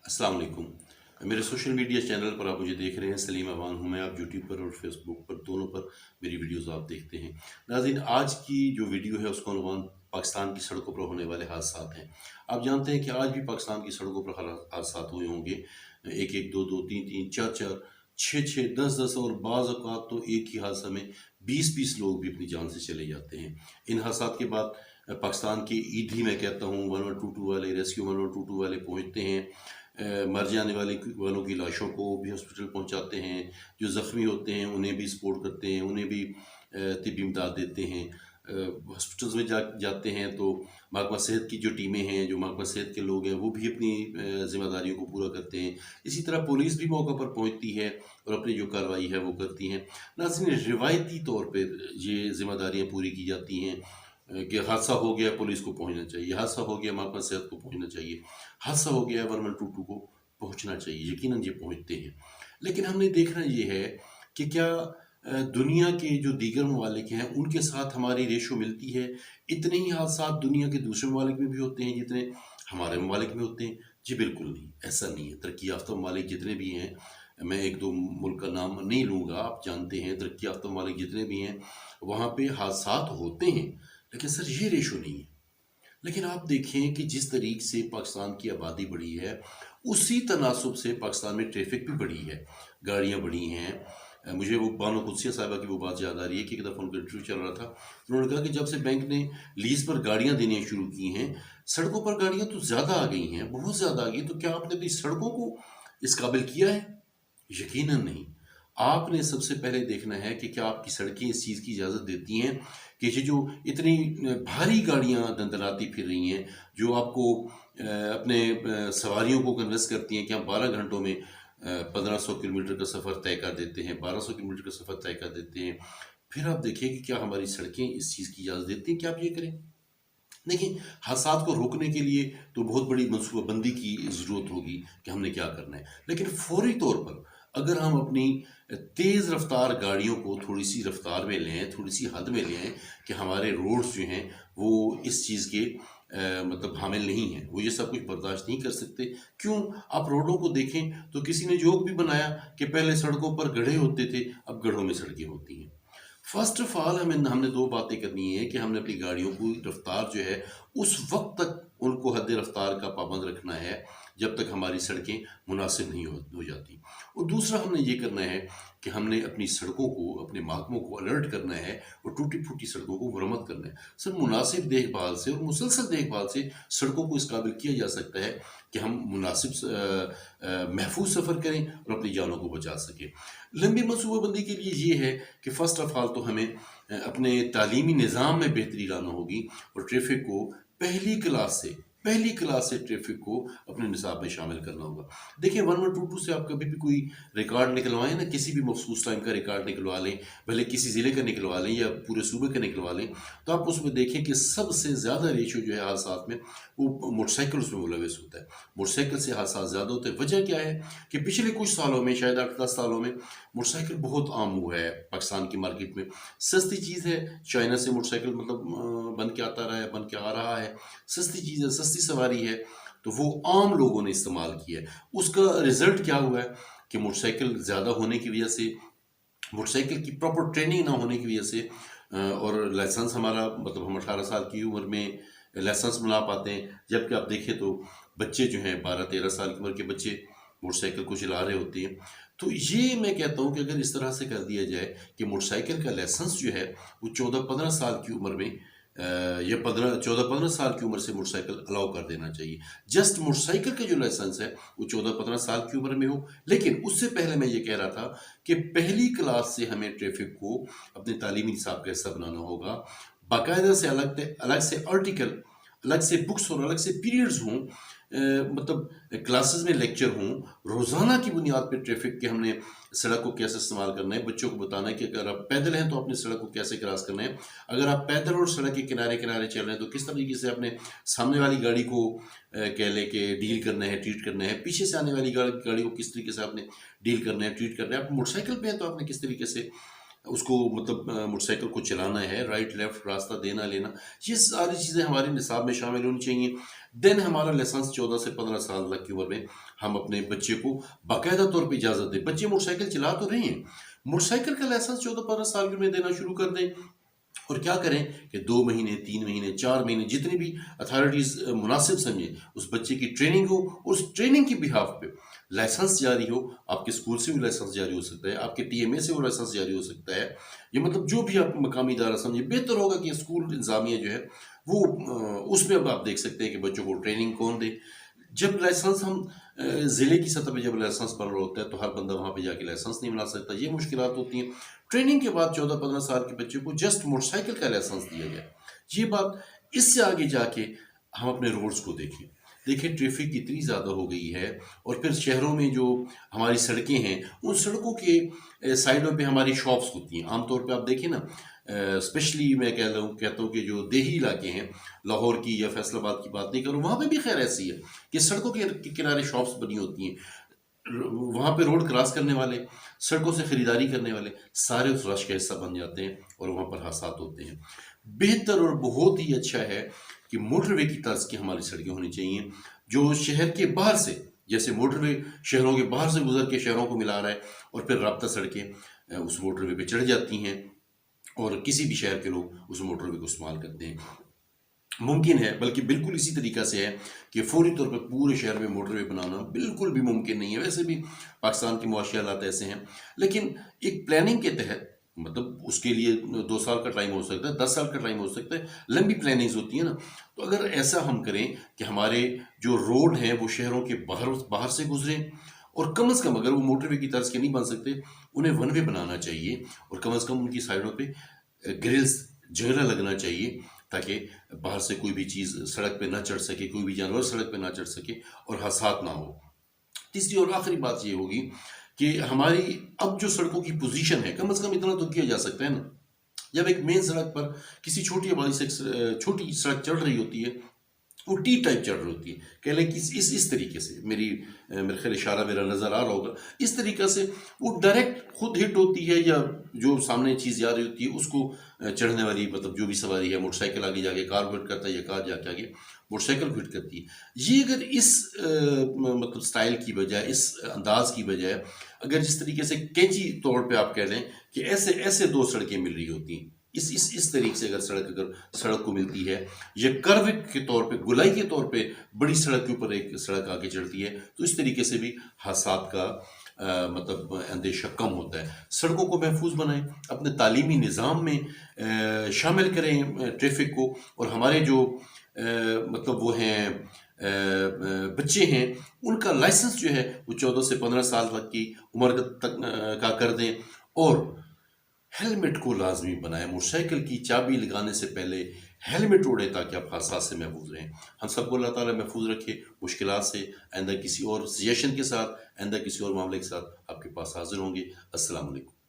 अस्सलाम वालेकुम। मेरे सोशल मीडिया चैनल पर आप मुझे देख रहे हैं, सलीम अवान हूँ मैं। आप यूट्यूब पर और फेसबुक पर दोनों पर मेरी वीडियोस आप देखते हैं। नाज़रीन, आज की जो वीडियो है उसका उन्वान पाकिस्तान की सड़कों पर होने वाले हादसात हैं। आप जानते हैं कि आज भी पाकिस्तान की सड़कों पर हादसात हुए होंगे। एक एक, दो दो, तीन तीन, चार चार, छः छः, दस दस और बाज़ औक़ात तो एक ही हादसा में 20-20 लोग भी अपनी जान से चले जाते हैं। इन हादसात के बाद पाकिस्तान के ईडी, मैं कहता हूँ, 1122 वाले, रेस्क्यू 1122 वाले पहुँचते हैं। मर जाने वालों की लाशों को भी हॉस्पिटल पहुंचाते हैं। जो ज़ख्मी होते हैं उन्हें भी सपोर्ट करते हैं, उन्हें भी तिब्बी इमदाद देते हैं। हॉस्पिटल्स में जाते हैं तो महकमा सेहत की जो टीमें हैं, जो महकमा सेहत के लोग हैं, वो भी अपनी ज़िम्मेदारियों को पूरा करते हैं। इसी तरह पुलिस भी मौके पर पहुंचती है और अपनी जो कार्रवाई है वो करती हैं। नाज़रीन, रिवायती तौर पर ये ज़िम्मेदारियाँ पूरी की जाती हैं कि हादसा हो गया, पुलिस को पहुंचना चाहिए, हादसा हो गया, महकमा सेहत को पहुंचना चाहिए, हादसा हो गया, 1122 को पहुंचना चाहिए। यकीनन ये पहुंचते हैं। लेकिन हमने देखना ये है कि क्या दुनिया के जो दीगर ममालिक हैं उनके साथ हमारी रेशो मिलती है? इतने ही हादसात दुनिया के दूसरे ममालिक में भी होते हैं जितने हमारे ममालिक में होते हैं? जी बिल्कुल नहीं, ऐसा नहीं है। तरक्की याफ्ता ममालिक जितने भी हैं, मैं एक दो मुल्क का नाम नहीं लूँगा, आप जानते हैं, तरक्की याफ्ता ममालिक जितने भी हैं वहाँ पे हादसात होते हैं, लेकिन सर ये रेशो नहीं है। लेकिन आप देखें कि जिस तरीके से पाकिस्तान की आबादी बढ़ी है, उसी तनासब से पाकिस्तान में ट्रैफिक भी बढ़ी है, गाड़ियाँ बढ़ी हैं। मुझे वो बानो कुद्सिया साहिबा की वो बात याद आ रही है कि एक दफ़ा उनका इंटरव्यू चल रहा था। उन्होंने कहा कि जब से बैंक ने लीज़ पर गाड़ियाँ देनी शुरू की हैं, सड़कों पर गाड़ियाँ तो ज़्यादा आ गई हैं, बहुत ज़्यादा आ गई। तो क्या आपने अपनी सड़कों को इस काबिल किया है? यकीनन नहीं। आपने सबसे पहले देखना है कि क्या आपकी सड़कें इस चीज़ की इजाज़त देती हैं कि ये जो इतनी भारी गाड़ियाँ दंदनाती फिर रही हैं, जो आपको अपने सवारियों को कन्विंस करती हैं कि हम 12 घंटों में 1500 किलोमीटर का सफ़र तय कर देते हैं, 1200 किलोमीटर का सफ़र तय कर देते हैं। फिर आप देखिए कि क्या हमारी सड़कें इस चीज़ की इजाज़त देती हैं कि आप ये करें? देखिए, हादसात को रोकने के लिए तो बहुत बड़ी मनसूबाबंदी की ज़रूरत होगी कि हमने क्या करना है। लेकिन फ़ौरी तौर पर अगर हम अपनी तेज़ रफ़्तार गाड़ियों को थोड़ी-सी रफ़्तार में लें, थोड़ी-सी हद में लें कि हमारे रोड्स जो हैं वो इस चीज़ के मतलब हामिल नहीं हैं, वो ये सब कुछ बर्दाश्त नहीं कर सकते। क्यों? आप रोडों को देखें तो किसी ने जोक भी बनाया कि पहले सड़कों पर गड्ढे होते थे, अब गड्ढों में सड़कें होती हैं। फर्स्ट ऑफ ऑल हमने 2 बातें करनी है कि हमने अपनी गाड़ियों की रफ़्तार जो है, उस वक़्त तक उनको हद रफ़्तार का पाबंद रखना है, जब तक हमारी सड़कें मुनासिब नहीं हो जाती। और दूसरा हमने ये करना है कि हमने अपनी सड़कों को, अपने महकमों को अलर्ट करना है और टूटी-फूटी सड़कों को मरम्मत करना है। सर, मुनासिब देखभाल से और मुसलसल देखभाल से सड़कों को इस काबिल किया जा सकता है कि हम मुनासिब महफूज़ सफ़र करें और अपनी जानों को बचा सकें। लंबी मनसूबाबंदी के लिए ये है कि फ़र्स्ट ऑफ ऑल तो हमें अपने तालीमी निज़ाम में बेहतरी लाना होगी और ट्रैफ़िक को पहली क्लास से ट्रैफ़िक को अपने निसाब में शामिल करना होगा। देखिए, 1122 से आप कभी भी कोई रिकॉर्ड निकलवाएँ ना, किसी भी मख़सूस टाइम का रिकॉर्ड निकलवा लें, भले किसी ज़िले का निकलवा लें या पूरे सूबे का निकलवा लें, तो आप उसमें देखें कि सबसे ज़्यादा रेशो जो है हादसात में, वो मोटरसाइकिल उसमें मुलविस होता है। मोटरसाइकिल से हादसा ज़्यादा होते हैं। वजह क्या है कि पिछले कुछ सालों में, शायद 8-10 सालों में, मोटरसाइकिल बहुत आम हुआ है पाकिस्तान की मार्केट में। सस्ती चीज़ है, चाइना से मोटरसाइकिल मतलब बन के आता रहा है, बन के आ रहा है। सस्ती चीज़ है, सस्ती सवारी है, तो वो आम लोगों ने इस्तेमाल की है। उसका रिज़ल्ट क्या हुआ है कि मोटरसाइकिल ज़्यादा होने की वजह से, मोटरसाइकिल की प्रॉपर ट्रेनिंग ना होने की वजह से और लाइसेंस हमारा, मतलब हम 18 साल की उम्र में लाइसेंस बना पाते हैं, जबकि आप देखें तो बच्चे जो हैं 12-13 साल की उम्र के बच्चे मोटरसाइकिल को चला रहे होते हैं। तो ये मैं कहता हूँ कि अगर इस तरह से कर दिया जाए कि मोटरसाइकिल का लाइसेंस जो है वो 14-15 साल की उम्र में या 14-15 साल की उम्र से मोटरसाइकिल अलाउ कर देना चाहिए। जस्ट मोटरसाइकिल का जो लाइसेंस है वो 14-15 साल की उम्र में हो। लेकिन उससे पहले मैं ये कह रहा था कि पहली क्लास से हमें ट्रैफिक को अपने तालीमी निसाब का हिस्सा बनाना होगा। बाकायदा से अलग से आर्टिकल, अलग से बुक्स और अलग से पीरियड्स हों, मतलब क्लासेस में लेक्चर हों, रोज़ाना की बुनियाद पे ट्रैफिक के हमने सड़क को कैसे इस्तेमाल करना है, बच्चों को बताना है कि अगर आप पैदल हैं तो अपनी सड़क को कैसे क्रॉस करना है, अगर आप पैदल और सड़क के किनारे-किनारे चल रहे हैं तो किस तरीके से अपने सामने वाली गाड़ी को कह लें कि डील करना है, ट्रीट करना है, पीछे से आने वाली गाड़ी को किस तरीके से आपने डील करना है, ट्रीट करना है। आप मोटरसाइकिल पे हैं तो आपने किस तरीके से उसको मतलब मोटरसाइकिल को चलाना है, राइट लेफ्ट रास्ता देना लेना, ये सारी चीज़ें हमारे निसाब में शामिल होनी चाहिए। देन हमारा लाइसेंस 14 से 15 साल तक की उम्र में हम अपने बच्चे को बाकायदा तौर पे इजाज़त दें। बच्चे मोटरसाइकिल चला तो रहे हैं, मोटरसाइकिल का लाइसेंस 14-15 साल की उम्र में देना शुरू कर दें। और क्या करें कि 2 महीने, 3 महीने, 4 महीने जितनी भी अथॉरिटीज़ मुनासिब समझें, उस बच्चे की ट्रेनिंग हो और उस ट्रेनिंग की बिहाफ़ पे लाइसेंस जारी हो। आपके स्कूल से भी लाइसेंस जारी हो सकता है, आपके टीएमए से वो लाइसेंस जारी हो सकता है। ये मतलब जो भी आप मकामी इदारा समझें, बेहतर होगा कि स्कूल इंतज़ामिया जो है वो उसमें अब आप देख सकते हैं कि बच्चों को ट्रेनिंग कौन दे। जब लाइसेंस हम ज़िले की सतह पे जब लाइसेंस बन रहा होता है तो हर बंदा वहाँ पे जाके लाइसेंस नहीं बना सकता, ये मुश्किलात होती हैं। ट्रेनिंग के बाद 14-15 साल के बच्चे को जस्ट मोटरसाइकिल का लाइसेंस दिया गया। ये बात, इससे आगे जाके हम अपने रोड्स को देखें। देखिए ट्रैफिक इतनी ज़्यादा हो गई है और फिर शहरों में जो हमारी सड़कें हैं, उन सड़कों के साइडों पे हमारी शॉप्स होती हैं। आम तौर पे आप देखें ना, स्पेशली मैं कहता हूँ कि जो देही इलाके हैं, लाहौर की या फैसलाबाद की बात नहीं करूँ, वहाँ पे भी खैर ऐसी है कि सड़कों के किनारे शॉप्स बनी होती हैं। वहाँ पे रोड क्रॉस करने वाले, सड़कों से खरीदारी करने वाले सारे उस रश का हिस्सा बन जाते हैं और वहाँ पर हादसात होते हैं। बेहतर और बहुत ही अच्छा है कि मोटरवे की तर्ज की हमारी सड़कें होनी चाहिए, जो शहर के बाहर से, जैसे मोटरवे शहरों के बाहर से गुजर के शहरों को मिला रहा है और फिर राब्ता सड़कें उस मोटरवे पे चढ़ जाती हैं और किसी भी शहर के लोग उस मोटरवे को इस्तेमाल करते हैं। मुमकिन है, बल्कि बिल्कुल इसी तरीक़ा से है कि फ़ौरी तौर पे पूरे शहर में मोटरवे बनाना बिल्कुल भी मुमकिन नहीं है। वैसे भी पाकिस्तान के मुआशी हालात ऐसे हैं, लेकिन एक प्लानिंग के तहत, मतलब उसके लिए 2 साल का टाइम हो सकता है, 10 साल का टाइम हो सकता है, लंबी प्लानिंग्स होती है ना। तो अगर ऐसा हम करें कि हमारे जो रोड हैं वो शहरों के बाहर बाहर से गुजरें, और कम से कम अगर वो मोटरवे की तर्ज के नहीं बन सकते, उन्हें वन वे बनाना चाहिए और कम से कम उनकी साइडों पे ग्रिल्स, जंगला लगना चाहिए, ताकि बाहर से कोई भी चीज़ सड़क पे ना चढ़ सके, कोई भी जानवर सड़क पे ना चढ़ सके और हादसात ना हो। तीसरी और आखिरी बात ये होगी कि हमारी अब जो सड़कों की पोजीशन है, कम से कम इतना तो किया जा सकता है ना, जब एक मेन सड़क पर किसी छोटी आबादी से छोटी सड़क चढ़ रही होती है, वो टी टाइप चढ़ रही होती है, कह लें कि इस तरीके से, मेरे ख्याल इशारा मेरा नज़र आ रहा होगा, इस तरीक़ा से वो डायरेक्ट खुद हिट होती है या जो सामने चीज़ जा रही होती है उसको चढ़ने वाली, मतलब जो भी सवारी है, मोटरसाइकिल आगे जाके कार को हिट करता है या कार जाके आगे मोटरसाइकिल को हिट करती है। ये अगर इस मतलब स्टाइल की बजाय, इस अंदाज की बजाय, अगर जिस तरीके से कैंची तौर पे आप कह लें कि ऐसे ऐसे 2 सड़कें मिल रही होती हैं, इस तरीके से अगर सड़क को मिलती है, या कर्व के तौर पे, गुलाई के तौर पे बड़ी सड़क के ऊपर एक सड़क आगे चढ़ती है, तो इस तरीके से भी हादसात का मतलब अंदेशा कम होता है। सड़कों को महफूज बनाएं, अपने तालीमी निज़ाम में शामिल करें ट्रैफिक को, और हमारे जो मतलब वो हैं बच्चे हैं, उनका लाइसेंस जो है वो 14 से 15 साल तक की उम्र तक का कर दें, और हेलमेट को लाजमी बनाएं। मोटरसाइकिल की चाबी लगाने से पहले हेलमेट ओढ़े ताकि आप हादसा से महफूज रहें। हम सबको अल्लाह ताला महफूज रखे मुश्किलात से। आइंदा किसी और सजेशन के साथ, आइंदा किसी और मामले के साथ आपके पास हाजिर होंगे। अस्सलाम वालेकुम।